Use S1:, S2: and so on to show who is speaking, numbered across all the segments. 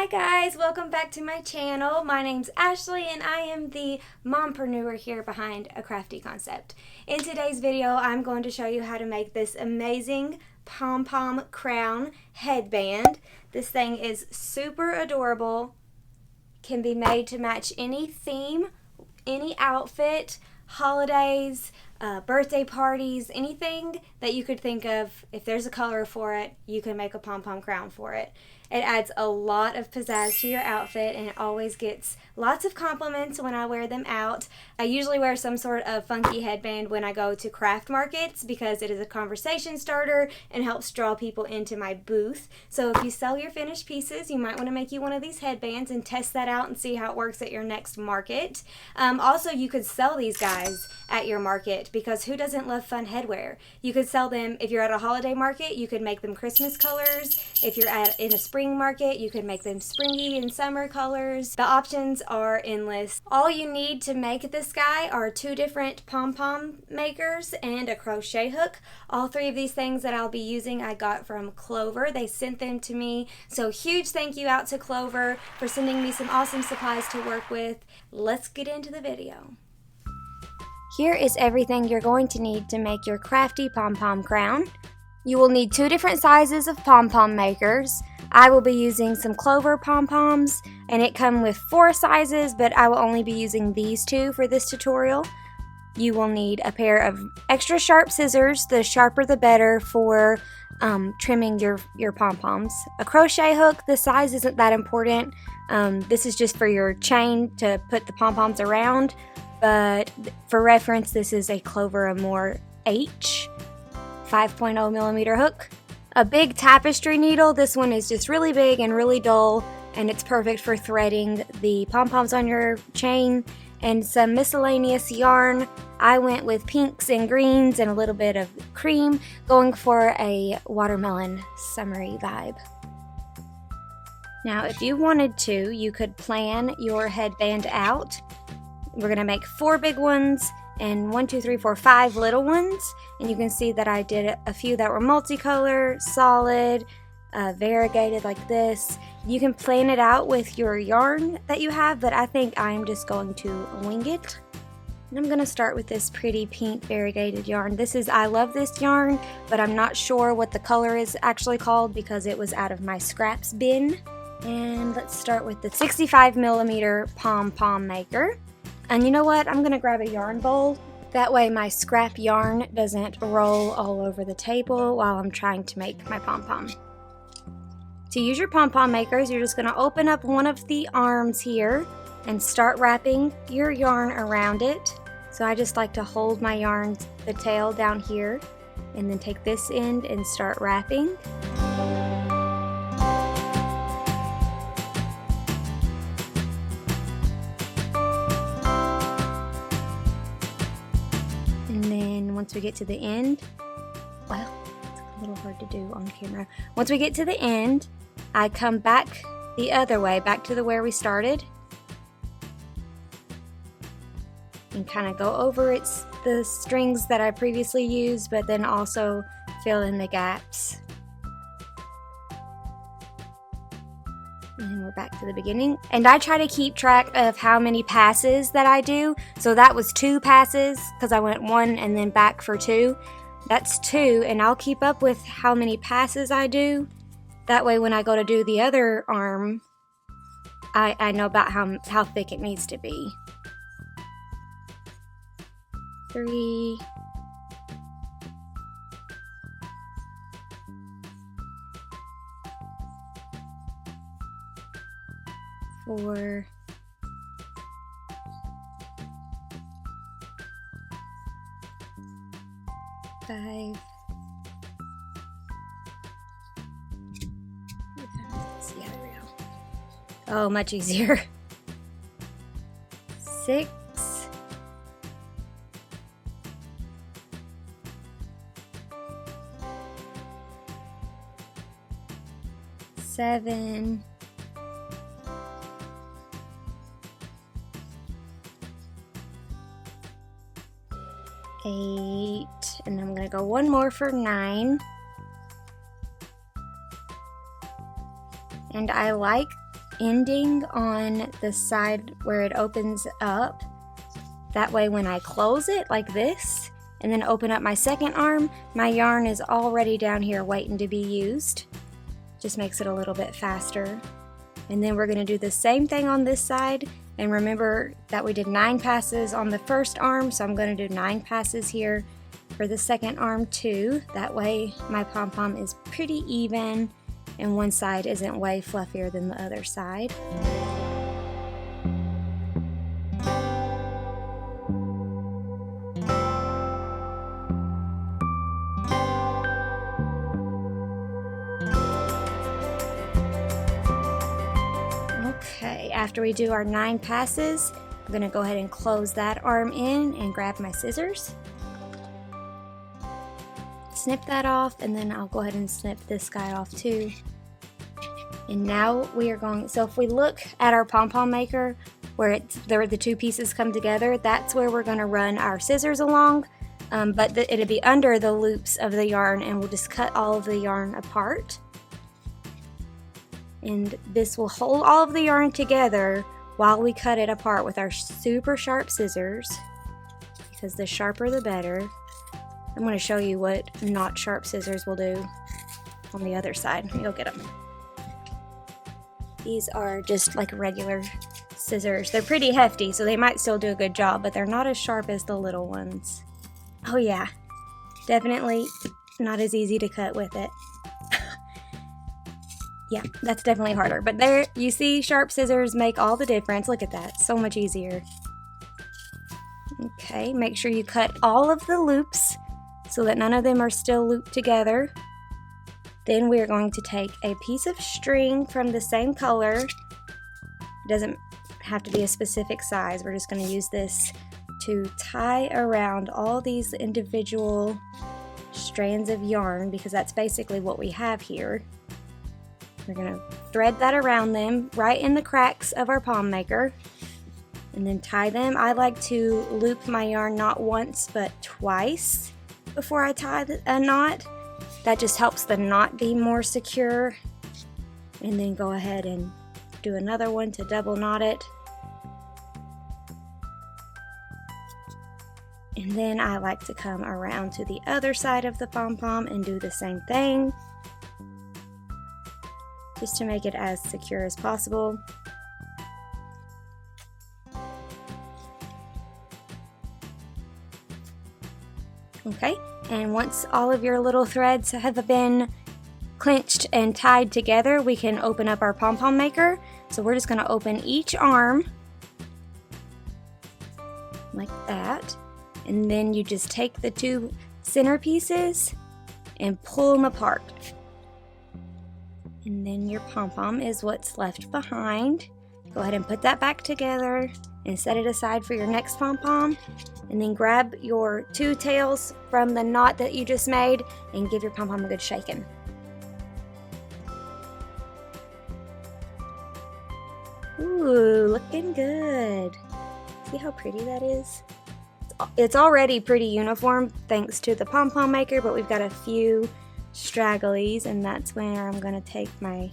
S1: Hi guys, welcome back to my channel. My name's Ashley and I am the mompreneur here behind A Crafty Concept. In today's video, I'm going to show you how to make this amazing pom pom crown headband. This thing is super adorable, can be made to match any theme, any outfit, holidays, birthday parties, anything that you could think of. If there's a color for it, you can make a pom pom crown for it. It adds a lot of pizzazz to your outfit and it always gets lots of compliments when I wear them out. I usually wear some sort of funky headband when I go to craft markets because it is a conversation starter and helps draw people into my booth. So if you sell your finished pieces, you might want to make you one of these headbands and test that out and see how it works at your next market. Also, you could sell these guys at your market because who doesn't love fun headwear? You could sell them if you're at a holiday market. You could make them Christmas colors. If you're in a spring market, you could make them springy and summer colors. The options are endless. All you need to make this guy are 2 different pom-pom makers and a crochet hook. All 3 of these things that I'll be using I got from Clover. They sent them to me. So huge thank you out to Clover for sending me some awesome supplies to work with. Let's get into the video. Here is everything you're going to need to make your crafty pom-pom crown. You will need 2 different sizes of pom-pom makers. I will be using some Clover pom-poms, and it comes with 4 sizes, but I will only be using these 2 for this tutorial. You will need a pair of extra sharp scissors, the sharper the better for trimming your pom-poms. A crochet hook, the size isn't that important. This is just for your chain to put the pom-poms around, but for reference, this is a Clover Amore H 5.0 millimeter hook. A big tapestry needle. This one is just really big and really dull, and it's perfect for threading the pom-poms on your chain. And some miscellaneous yarn. I went with pinks and greens and a little bit of cream, going for a watermelon summery vibe. Now, if you wanted to, you could plan your headband out. We're going to make 4 big ones and 5 little ones, and you can see that I did a few that were multicolor, solid, variegated like this. You can plan it out with your yarn that you have, but I think I'm just going to wing it. And I'm going to start with this pretty pink variegated yarn. I love this yarn, but I'm not sure what the color is actually called because it was out of my scraps bin. And let's start with the 65 millimeter pom-pom maker. And you know what? I'm going to grab a yarn bowl. That way my scrap yarn doesn't roll all over the table while I'm trying to make my pom-pom. To use your pom-pom makers, you're just going to open up one of the arms here and start wrapping your yarn around it. So I just like to hold my yarn, the tail down here, and then take this end and start wrapping. Once we get to the end, well, it's a little hard to do on camera. Once we get to the end, I come back the other way, back to where we started, and kind of go over the strings that I previously used, but then also fill in the gaps. And we're back to the beginning. And I try to keep track of how many passes that I do. So that was 2 passes because I went 1 and then back for 2. That's 2, and I'll keep up with how many passes I do. That way when I go to do the other arm, I know about how thick it needs to be. 3. 4. 5. Yeah, there we go. Oh, much easier. 6. 7. 8, and I'm going to go one more for 9. And I like ending on the side where it opens up. That way when I close it like this and then open up my second arm, my yarn is already down here waiting to be used. Just makes it a little bit faster. And then we're going to do the same thing on this side. And remember that we did 9 passes on the first arm, so I'm going to do 9 passes here for the second arm too. That way my pom-pom is pretty even and one side isn't way fluffier than the other side. Okay, after we do our 9 passes, I'm going to go ahead and close that arm in and grab my scissors. Snip that off, and then I'll go ahead and snip this guy off too. And now we are going, so if we look at our pom-pom maker where the 2 pieces come together, that's where we're going to run our scissors along, but it'll be under the loops of the yarn, and we'll just cut all of the yarn apart. And this will hold all of the yarn together while we cut it apart with our super sharp scissors, because the sharper the better. I'm going to show you what not sharp scissors will do on the other side. You'll get them. These are just like regular scissors. They're pretty hefty, so they might still do a good job, but they're not as sharp as the little ones. Oh yeah, definitely not as easy to cut with it. Yeah, that's definitely harder. But there, you see, sharp scissors make all the difference. Look at that, so much easier. Okay, make sure you cut all of the loops so that none of them are still looped together. Then we are going to take a piece of string from the same color. It doesn't have to be a specific size. We're just going to use this to tie around all these individual strands of yarn, because that's basically what we have here. We're going to thread that around them right in the cracks of our pom maker and then tie them. I like to loop my yarn not once but twice before I tie a knot. That just helps the knot be more secure. And then go ahead and do another one to double knot it. And then I like to come around to the other side of the pom-pom and do the same thing, just to make it as secure as possible. Okay, and once all of your little threads have been clinched and tied together, we can open up our pom-pom maker. So we're just going to open each arm like that, and then you just take the 2 center pieces and pull them apart. And then your pom-pom is what's left behind. Go ahead and put that back together and set it aside for your next pom-pom. And then grab your 2 tails from the knot that you just made and give your pom-pom a good shaking. Ooh, looking good. See how pretty that is? It's already pretty uniform thanks to the pom-pom maker, but we've got a few stragglies, and that's where I'm going to take my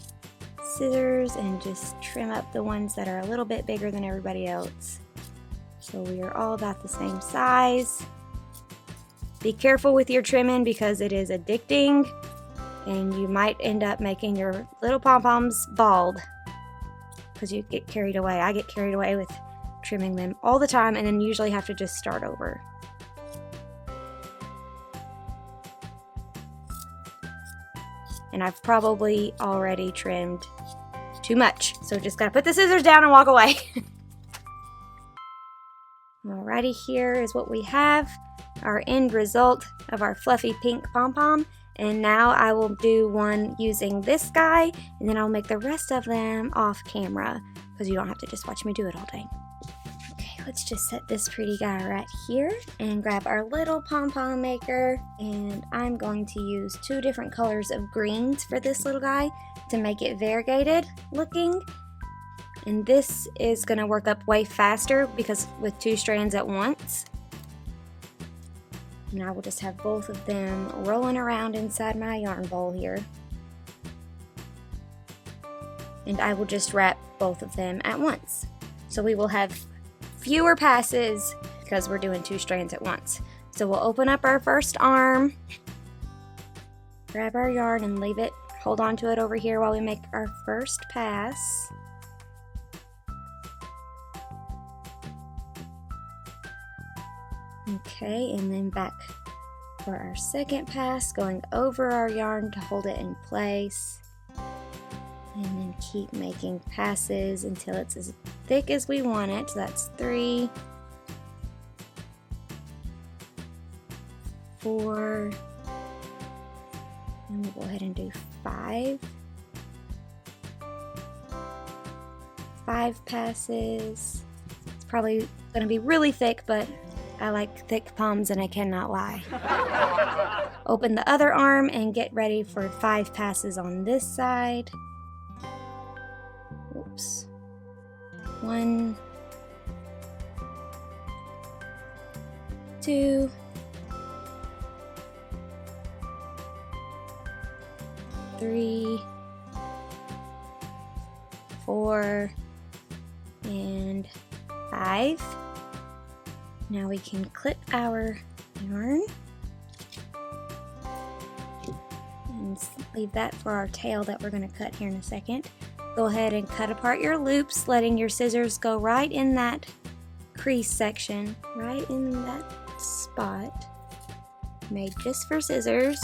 S1: scissors and just trim up the ones that are a little bit bigger than everybody else. So we are all about the same size. Be careful with your trimming because it is addicting and you might end up making your little pom-poms bald because you get carried away. I get carried away with trimming them all the time and then usually have to just start over. And I've probably already trimmed too much, so just gotta put the scissors down and walk away. Alrighty, here is what we have, our end result of our fluffy pink pom-pom. And now I will do one using this guy, and then I'll make the rest of them off camera because you don't have to just watch me do it all day. Okay, let's just set this pretty guy right here and grab our little pom-pom maker. And I'm going to use 2 different colors of greens for this little guy to make it variegated looking. And this is going to work up way faster because with 2 strands at once. And I will just have both of them rolling around inside my yarn bowl here. and I will just wrap both of them at once. So we will have fewer passes because we're doing 2 strands at once. So we'll open up our first arm, grab our yarn and leave it, hold on to it over here while we make our first pass. Okay, and then back for our second pass, going over our yarn to hold it in place. And then keep making passes until it's as thick as we want it. So that's 3, 4, and we'll go ahead and do 5. 5 passes. It's probably going to be really thick, but I like thick poms and I cannot lie. Open the other arm and get ready for 5 passes on this side. Oops. 1, 2, 3, 4, and 5. Now we can clip our yarn and leave that for our tail that we're going to cut here in a second. Go ahead and cut apart your loops, letting your scissors go right in that crease section, right in that spot, made just for scissors.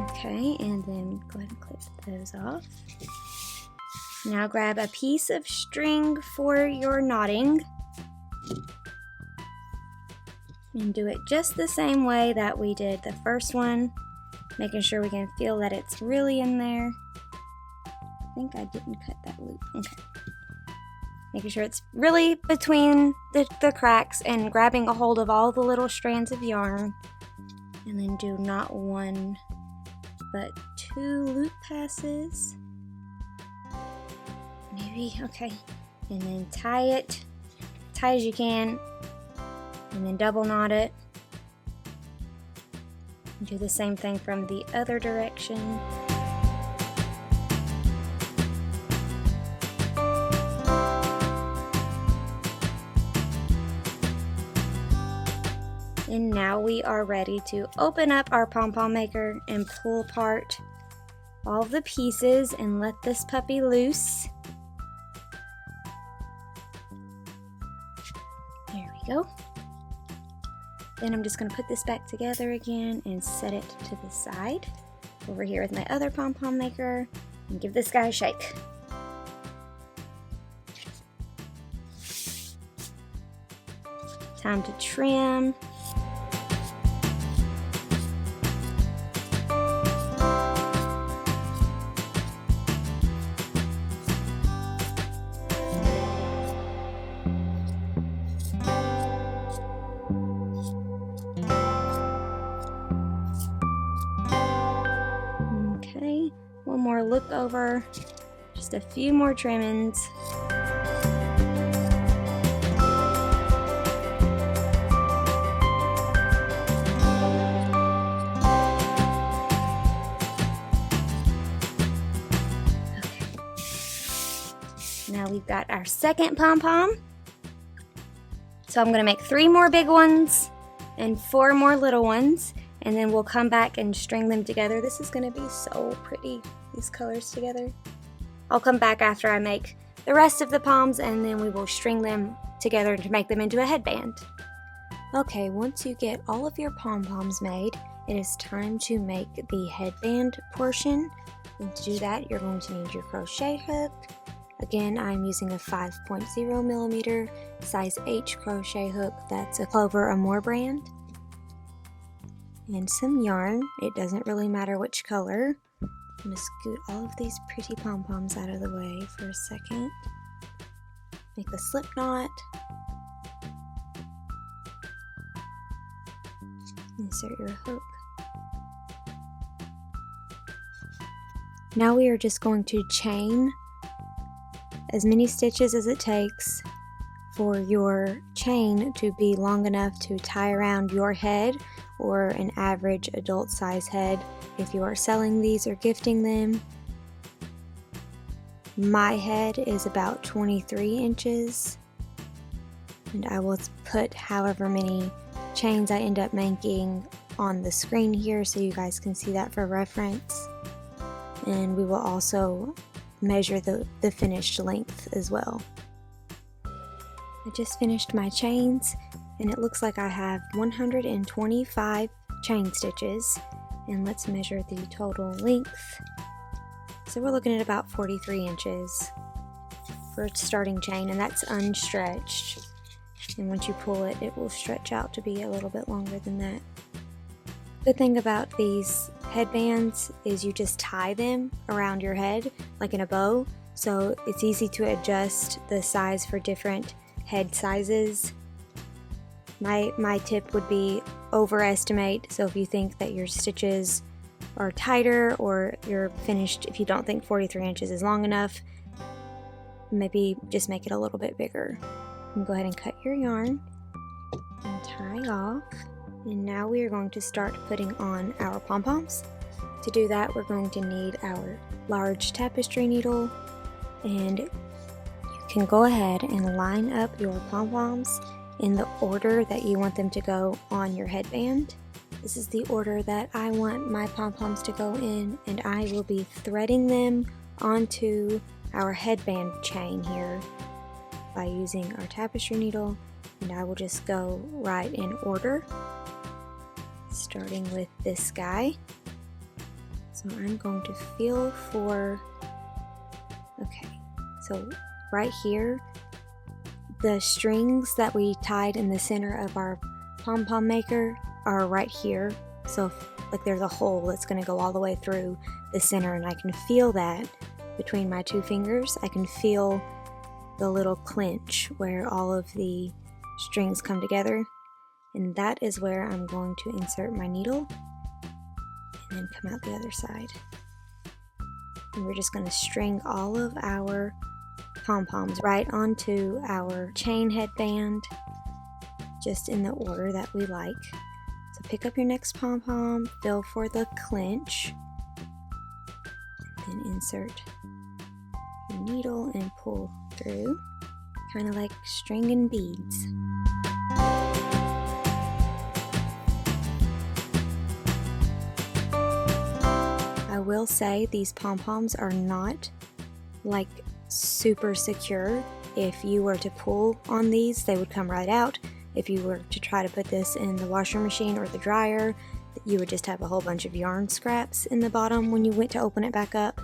S1: Okay, and then go ahead and clip those off. Now grab a piece of string for your knotting and do it just the same way that we did the first one, making sure we can feel that it's really in there. I think I didn't cut that loop. Okay. Making sure it's really between the cracks and grabbing a hold of all the little strands of yarn. And then do not 1 but 2 loop passes. Maybe, okay. And then tie it tight as you can, and then double knot it. Do the same thing from the other direction. And now we are ready to open up our pom-pom maker and pull apart all the pieces and let this puppy loose. There we go. Then I'm just going to put this back together again and set it to the side over here with my other pom-pom maker and give this guy a shake. Time to trim. One more look over, just a few more trimmings. Okay. Now we've got our second pom-pom. So I'm going to make 3 more big ones and 4 more little ones. And then we'll come back and string them together. This is going to be so pretty, these colors together. I'll come back after I make the rest of the poms, and then we will string them together to make them into a headband. Okay, once you get all of your pom-poms made, it is time to make the headband portion. And to do that, you're going to need your crochet hook. Again, I'm using a 5.0 millimeter size H crochet hook. That's a Clover or more brand. And some yarn. It doesn't really matter which color. I'm going to scoot all of these pretty pom-poms out of the way for a second. Make a slip knot. Insert your hook. Now we are just going to chain as many stitches as it takes for your chain to be long enough to tie around your head or an average adult size head if you are selling these or gifting them. My head is about 23 inches, and I will put however many chains I end up making on the screen here so you guys can see that for reference. And we will also measure the finished length as well. I just finished my chains, and it looks like I have 125 chain stitches, and let's measure the total length. So we're looking at about 43 inches for a starting chain, and that's unstretched. And once you pull it, it will stretch out to be a little bit longer than that. Good thing about these headbands is you just tie them around your head like in a bow, so it's easy to adjust the size for different head sizes. My tip would be overestimate, so if you think that your stitches are tighter or you're finished, if you don't think 43 inches is long enough, maybe just make it a little bit bigger. And go ahead and cut your yarn and tie off. And now we are going to start putting on our pom-poms. To do that, we're going to need our large tapestry needle, and you can go ahead and line up your pom-poms in the order that you want them to go on your headband. This is the order that I want my pom-poms to go in, and I will be threading them onto our headband chain here by using our tapestry needle, and I will just go right in order, starting with this guy. So I'm going to feel for, okay, so right here, the strings that we tied in the center of our pom-pom maker are right here. So like there's a hole that's going to go all the way through the center, and I can feel that between my two fingers. I can feel the little clinch where all of the strings come together, and that is where I'm going to insert my needle and then come out the other side. And we're just going to string all of our pom-poms right onto our chain headband, just in the order that we like. So pick up your next pom-pom, feel for the clinch, and then insert your needle and pull through, kind of like stringing beads. I will say these pom-poms are not like super secure. If you were to pull on these, they would come right out. If you were to try to put this in the washer machine or the dryer, you would just have a whole bunch of yarn scraps in the bottom when you went to open it back up.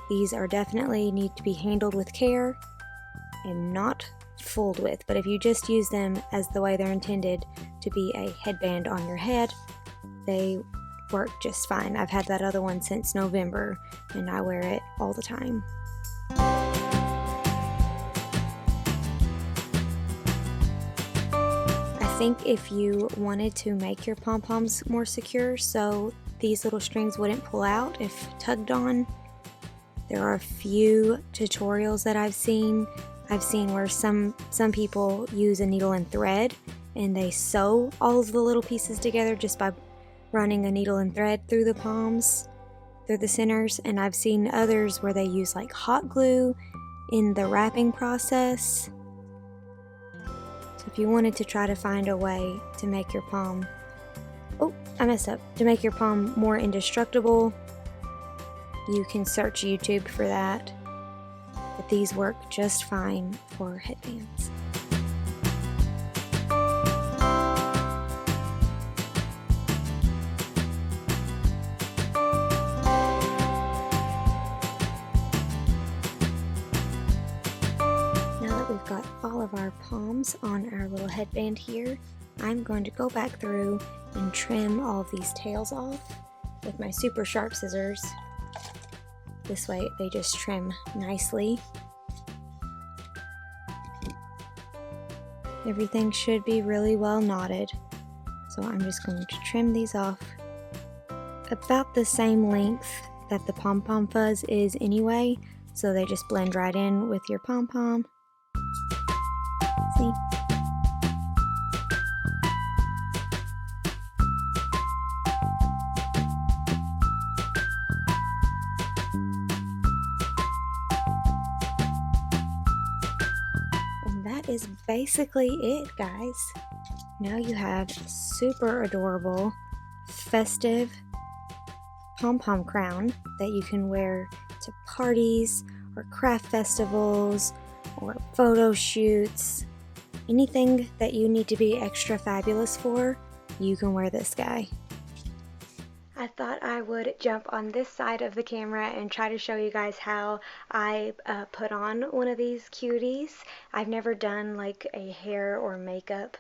S1: These are definitely need to be handled with care and not fooled with, but if you just use them as the way they're intended to be a headband on your head, they work just fine. I've had that other one since November, and I wear it all the time. I think if you wanted to make your pom-poms more secure so these little strings wouldn't pull out if tugged on, there are a few tutorials that I've seen where some people use a needle and thread, and they sew all of the little pieces together just by running a needle and thread through the palms, through the centers. And I've seen others where they use like hot glue in the wrapping process. So if you wanted to try to find a way to make your palm, oh, I messed up, to make your palm more indestructible, you can search YouTube for that. But these work just fine for headbands. Now that we've got all of our palms on our little headband here, I'm going to go back through and trim all of these tails off with my super sharp scissors. This way they just trim nicely. Everything should be really well knotted. So I'm just going to trim these off about the same length that the pom-pom fuzz is anyway, so they just blend right in with your pom-pom. See? And that is basically it, guys. Now you have super adorable, festive pom-pom crown that you can wear to parties or craft festivals or photo shoots. Anything that you need to be extra fabulous for, you can wear this guy. I thought I would jump on this side of the camera and try to show you guys how I put on one of these cuties. I've never done like a hair or makeup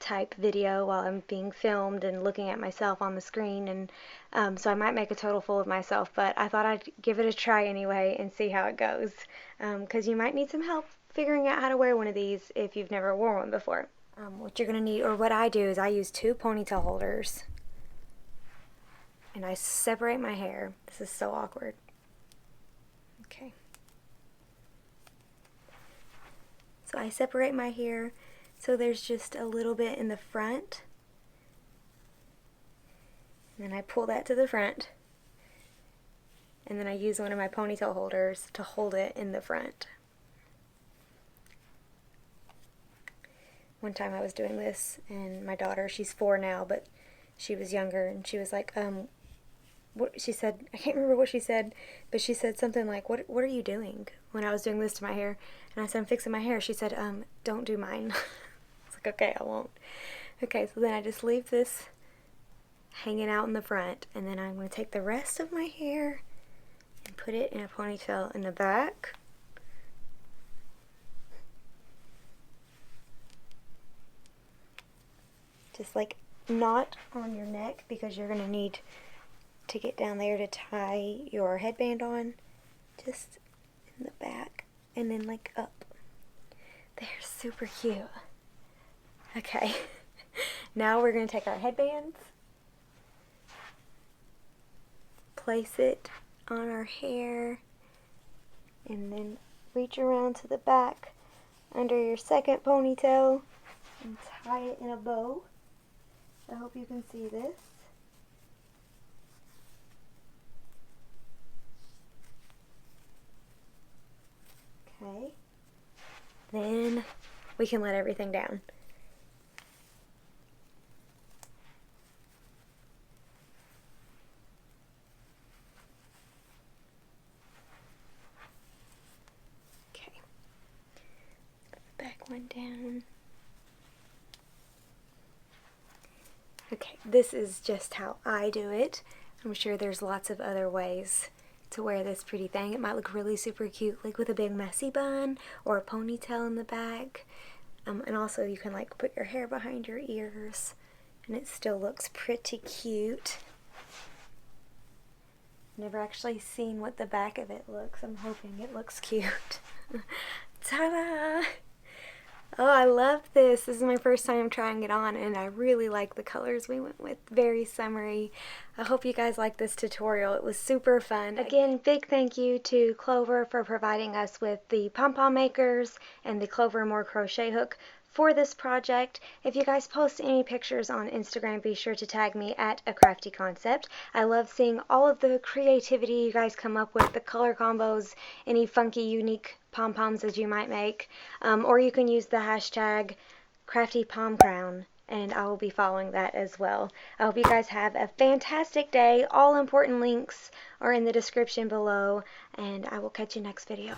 S1: type video while I'm being filmed and looking at myself on the screen, and so I might make a total fool of myself, but I thought I'd give it a try anyway and see how it goes, because you might need some help figuring out how to wear one of these if you've never worn one before. What you're going to need, or what I do, is I use 2 ponytail holders and I separate my hair. This is so awkward. Okay. So I separate my hair so there's just a little bit in the front. And then I pull that to the front. And then I use one of my ponytail holders to hold it in the front. One time I was doing this, and my daughter, she's 4 now, but she was younger, and she was like, what she said, I can't remember what she said, but she said something like, what are you doing? When I was doing this to my hair, and I said, I'm fixing my hair. She said, don't do mine. I was like, okay, I won't. Okay, so then I just leave this hanging out in the front, and then I'm going to take the rest of my hair and put it in a ponytail in the back. Just like not on your neck, because you're going to need to get down there to tie your headband on. Just in the back and then like up. They're super cute. Okay, now we're going to take our headbands, place it on our hair, and then reach around to the back under your second ponytail and tie it in a bow. I hope you can see this. Okay, then we can let everything down. Okay, put the back one down. Okay, this is just how I do it. I'm sure there's lots of other ways to wear this pretty thing. It might look really super cute, like with a big messy bun or a ponytail in the back. And also you can like put your hair behind your ears and it still looks pretty cute. Never actually seen what the back of it looks. I'm hoping it looks cute. Ta-da! Oh, I love this. This is my first time trying it on, and I really like the colors we went with. Very summery. I hope you guys like this tutorial. It was super fun. Again, big thank you to Clover for providing us with the pom-pom makers and the Clover More crochet hook for this project. If you guys post any pictures on Instagram, be sure to tag me at A Crafty Concept. I love seeing all of the creativity you guys come up with, the color combos, any funky, unique pom-poms as you might make. Or you can use the hashtag Crafty Pom Crown, and I will be following that as well. I hope you guys have a fantastic day. All important links are in the description below, and I will catch you next video.